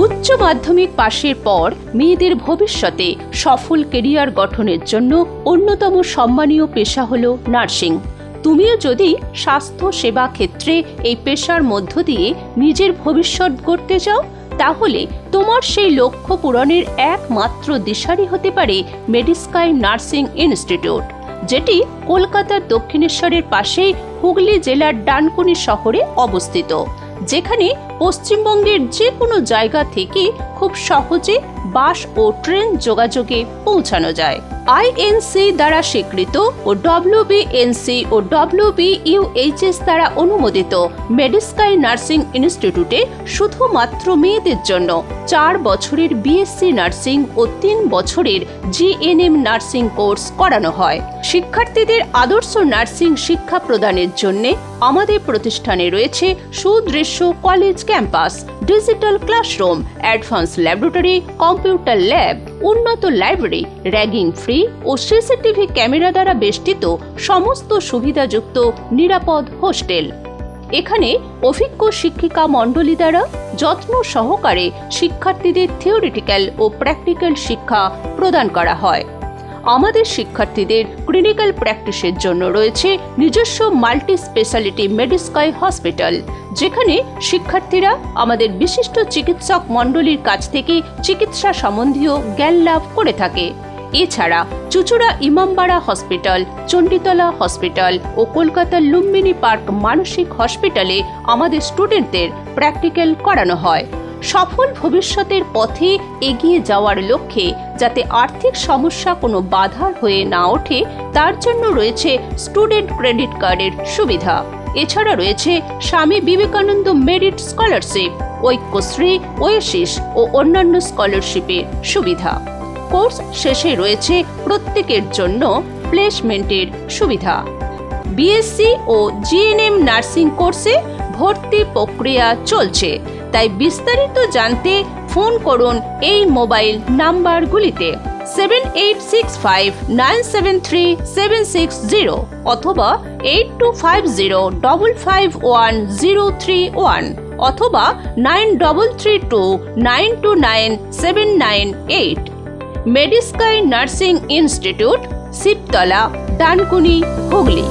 উচ্চ মাধ্যমিক পাশের পর মেয়েদের ভবিষ্যতে সফল কেরিয়ার গঠনের জন্য অন্যতম সম্মানীয় পেশা হল নার্সিং। তুমিও যদি স্বাস্থ্য সেবা ক্ষেত্রে এই পেশার মধ্য দিয়ে নিজের ভবিষ্যৎ গড়তে চাও, তাহলে তোমার সেই লক্ষ্য পূরণের একমাত্র দিশারি হতে পারে মেডিস্কাই নার্সিং ইনস্টিটিউট, যেটি কলকাতার দক্ষিণেশ্বরের পাশেই হুগলি জেলার ডানকুনি শহরে অবস্থিত, যেখানে পশ্চিমবঙ্গের যে কোনো জায়গা থেকে খুব সহজে বাস ও ট্রেন যোগাযোগে পৌঁছানো যায়। আইএনসি দ্বারা স্বীকৃত ও WBNC ও WBUHS দ্বারা অনুমোদিত মেডিস্কাই নার্সিং ইনস্টিটিউটে শুধুমাত্র মেয়েদের জন্য 4 বছরের BSc নার্সিং ও 3 বছরের GNM নার্সিং কোর্স করানো হয়। শিক্ষার্থীদের আদর্শ নার্সিং শিক্ষা প্রদানের জন্য আমাদের প্রতিষ্ঠানে রয়েছে সুদৃশ্য college campus, digital classroom, advance laboratory, computer lab, উন্নত লাইব্রেরি, র্যাগিং ফ্রি ও সিসিটিভি ক্যামেরা দ্বারা বেষ্টিত সমস্ত সুবিধাযুক্ত নিরাপদ হোস্টেল। এখানে অভিজ্ঞ শিক্ষিকা মণ্ডলী দ্বারা যত্ন সহকারে শিক্ষার্থীদের থিওরিটিক্যাল ও প্র্যাকটিক্যাল শিক্ষা প্রদান করা হয়। আমাদের শিক্ষার্থীদের ক্লিনিক্যাল প্র্যাকটিসের জন্য রয়েছে নিজস্ব মাল্টি স্পেশালিটি মেডিস্কাই হসপিটাল, যেখানে শিক্ষার্থীরা আমাদের বিশিষ্ট চিকিৎসক মণ্ডলীর কাছ থেকে চিকিৎসা সম্বন্ধীয় জ্ঞান লাভ করে থাকে। এছাড়া চুচুড়া ইমামবাড়া হসপিটাল, চণ্ডীতলা হসপিটাল ও কলকাতার লুম্বিনী পার্ক মানসিক হসপিটালে আমাদের স্টুডেন্টদের প্র্যাকটিক্যাল করানো হয়। সফল ভবিষ্যতের পথে এগিয়ে যাওয়ার লক্ষ্যে যাতে আর্থিক সমস্যা কোনো বাধার হয়ে না ওঠে, তার জন্য রয়েছে স্টুডেন্ট ক্রেডিট কার্ডের সুবিধা। এছাড়া রয়েছে Swami Vivekananda merit scholarship, Aikyashree, Oasis ও অন্যান্য স্কলারশিপের সুবিধা। কোর্স শেষে রয়েছে প্রত্যেকের জন্য প্লেসমেন্টের সুবিধা। BSc ও GNM নার্সিং কোর্সে ভর্তি প্রক্রিয়া চলছে, তাই বিস্তারিত জানতে ফোন করুন এই মোবাইল নাম্বারগুলিতে 7865973760 অথবা 8250551031 অথবা 9332929798। Medisky nursing institute, Shibtala, Dankuni, Hooghly.